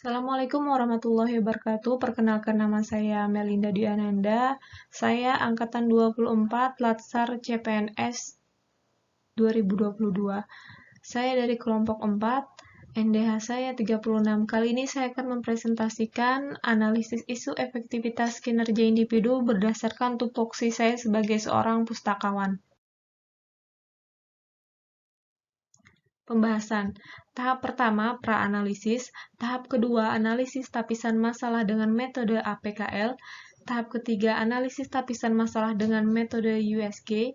Assalamualaikum warahmatullahi wabarakatuh. Perkenalkan nama saya Melinda Diananda. Saya angkatan 24 Latsar CPNS 2022. Saya dari kelompok 4, NDH saya 36. Kali ini saya akan mempresentasikan analisis isu efektivitas kinerja individu berdasarkan tupoksi saya sebagai seorang pustakawan. Pembahasan. Tahap pertama, pra-analisis. Tahap kedua, analisis tapisan masalah dengan metode APKL. Tahap ketiga, analisis tapisan masalah dengan metode USG.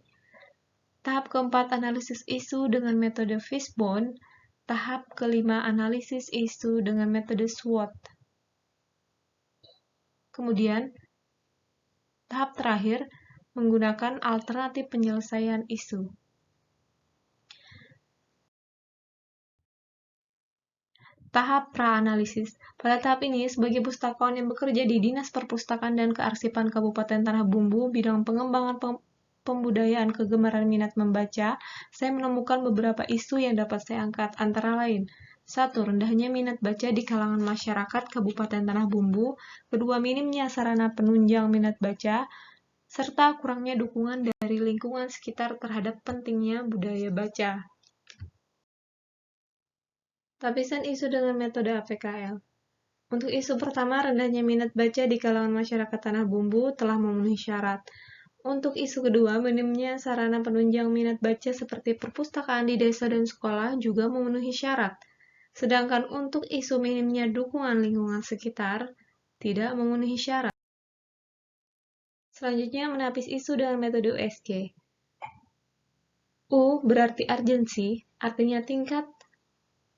Tahap keempat, analisis isu dengan metode Fishbone. Tahap kelima, analisis isu dengan metode SWOT. Kemudian, tahap terakhir, menggunakan alternatif penyelesaian isu. Tahap pra-analisis. Pada tahap ini, sebagai pustakawan yang bekerja di Dinas Perpustakaan dan Kearsipan Kabupaten Tanah Bumbu, bidang pengembangan pembudayaan kegemaran minat membaca, saya menemukan beberapa isu yang dapat saya angkat, antara lain. 1. Rendahnya minat baca di kalangan masyarakat Kabupaten Tanah Bumbu. 2. Minimnya sarana penunjang minat baca, serta kurangnya dukungan dari lingkungan sekitar terhadap pentingnya budaya baca. Tapisan isu dengan metode APKL. Untuk isu pertama, rendahnya minat baca di kalangan masyarakat Tanah Bumbu telah memenuhi syarat. Untuk isu kedua, minimnya sarana penunjang minat baca seperti perpustakaan di desa dan sekolah juga memenuhi syarat. Sedangkan untuk isu minimnya dukungan lingkungan sekitar tidak memenuhi syarat. Selanjutnya, menapis isu dengan metode USG. U berarti urgency, artinya tingkat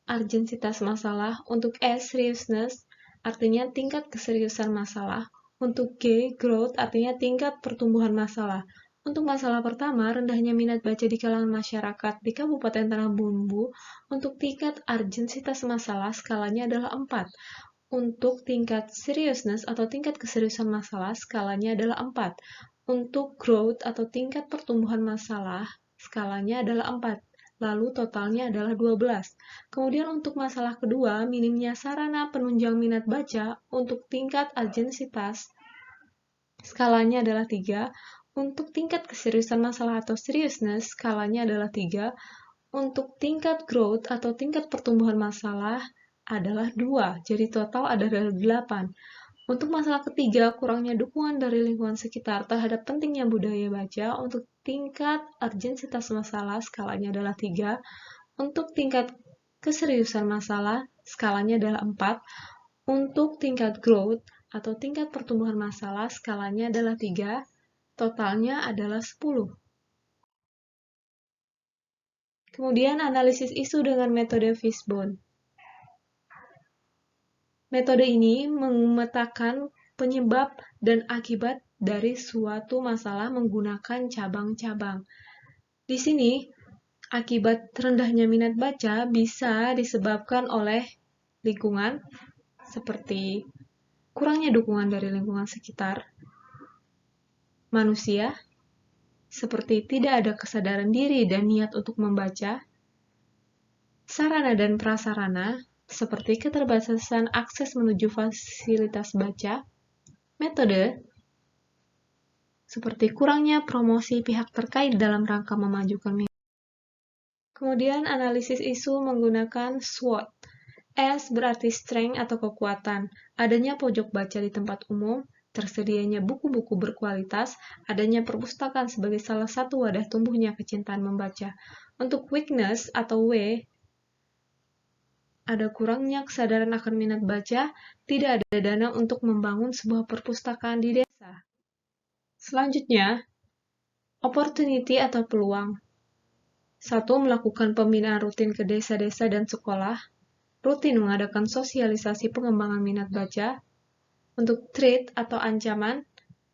urgensitas masalah. Untuk S, seriousness, artinya tingkat keseriusan masalah. Untuk G, growth, artinya tingkat pertumbuhan masalah. Untuk masalah pertama, rendahnya minat baca di kalangan masyarakat di Kabupaten Tanah Bumbu, untuk tingkat urgensitas masalah skalanya adalah 4. Untuk tingkat seriousness atau tingkat keseriusan masalah skalanya adalah 4. Untuk growth atau tingkat pertumbuhan masalah skalanya adalah 4. Lalu totalnya adalah 12. Kemudian untuk masalah kedua, minimnya sarana penunjang minat baca untuk tingkat urgensitas skalanya adalah 3. Untuk tingkat keseriusan masalah atau seriousness skalanya adalah 3. Untuk tingkat growth atau tingkat pertumbuhan masalah adalah 2. Jadi total adalah 8. Untuk masalah ketiga, kurangnya dukungan dari lingkungan sekitar terhadap pentingnya budaya baca. Untuk tingkat urgensitas masalah skalanya adalah 3. Untuk tingkat keseriusan masalah skalanya adalah 4. Untuk tingkat growth atau tingkat pertumbuhan masalah skalanya adalah 3. Totalnya adalah 10. Kemudian analisis isu dengan metode Fishbone. Metode ini memetakan penyebab dan akibat dari suatu masalah menggunakan cabang-cabang. Di sini, akibat rendahnya minat baca bisa disebabkan oleh lingkungan, seperti kurangnya dukungan dari lingkungan sekitar, manusia, seperti tidak ada kesadaran diri dan niat untuk membaca, sarana dan prasarana, seperti keterbatasan akses menuju fasilitas baca, metode, seperti kurangnya promosi pihak terkait dalam rangka memajukan minat. Kemudian analisis isu menggunakan SWOT. S berarti strength atau kekuatan, adanya pojok baca di tempat umum, tersedianya buku-buku berkualitas, adanya perpustakaan sebagai salah satu wadah tumbuhnya kecintaan membaca. Untuk weakness atau W, ada kurangnya kesadaran akan minat baca, tidak ada dana untuk membangun sebuah perpustakaan di desa. Selanjutnya, opportunity atau peluang. 1. Melakukan pembinaan rutin ke desa-desa dan sekolah. Rutin mengadakan sosialisasi pengembangan minat baca. Untuk threat atau ancaman,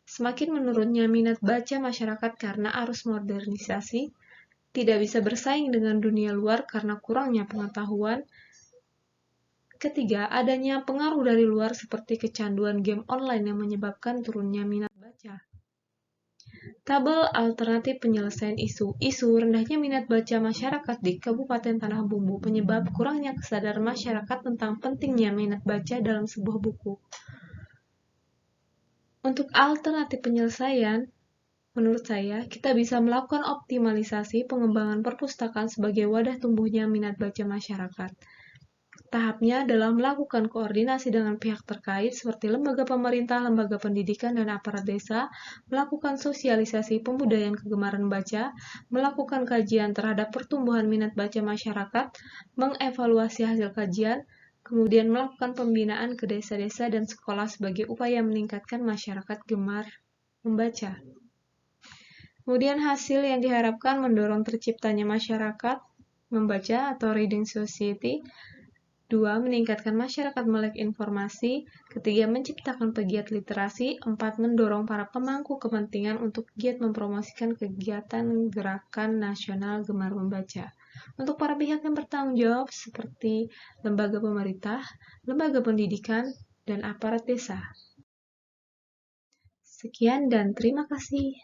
semakin menurunnya minat baca masyarakat karena arus modernisasi, tidak bisa bersaing dengan dunia luar karena kurangnya pengetahuan. Ketiga, adanya pengaruh dari luar seperti kecanduan game online yang menyebabkan turunnya minat baca. Tabel alternatif penyelesaian isu. Isu rendahnya minat baca masyarakat di Kabupaten Tanah Bumbu penyebab kurangnya kesadaran masyarakat tentang pentingnya minat baca dalam sebuah buku. Untuk alternatif penyelesaian, menurut saya, kita bisa melakukan optimalisasi pengembangan perpustakaan sebagai wadah tumbuhnya minat baca masyarakat. Tahapnya adalah melakukan koordinasi dengan pihak terkait seperti lembaga pemerintah, lembaga pendidikan, dan aparat desa, melakukan sosialisasi pembudayaan kegemaran baca, melakukan kajian terhadap pertumbuhan minat baca masyarakat, mengevaluasi hasil kajian, kemudian melakukan pembinaan ke desa-desa dan sekolah sebagai upaya meningkatkan masyarakat gemar membaca. Kemudian hasil yang diharapkan mendorong terciptanya masyarakat membaca atau reading society. 2. Meningkatkan masyarakat melek informasi. 3. Menciptakan pegiat literasi. 4. Mendorong para pemangku kepentingan untuk giat mempromosikan kegiatan gerakan nasional gemar membaca. Untuk para pihak yang bertanggung jawab seperti lembaga pemerintah, lembaga pendidikan, dan aparat desa. Sekian dan terima kasih.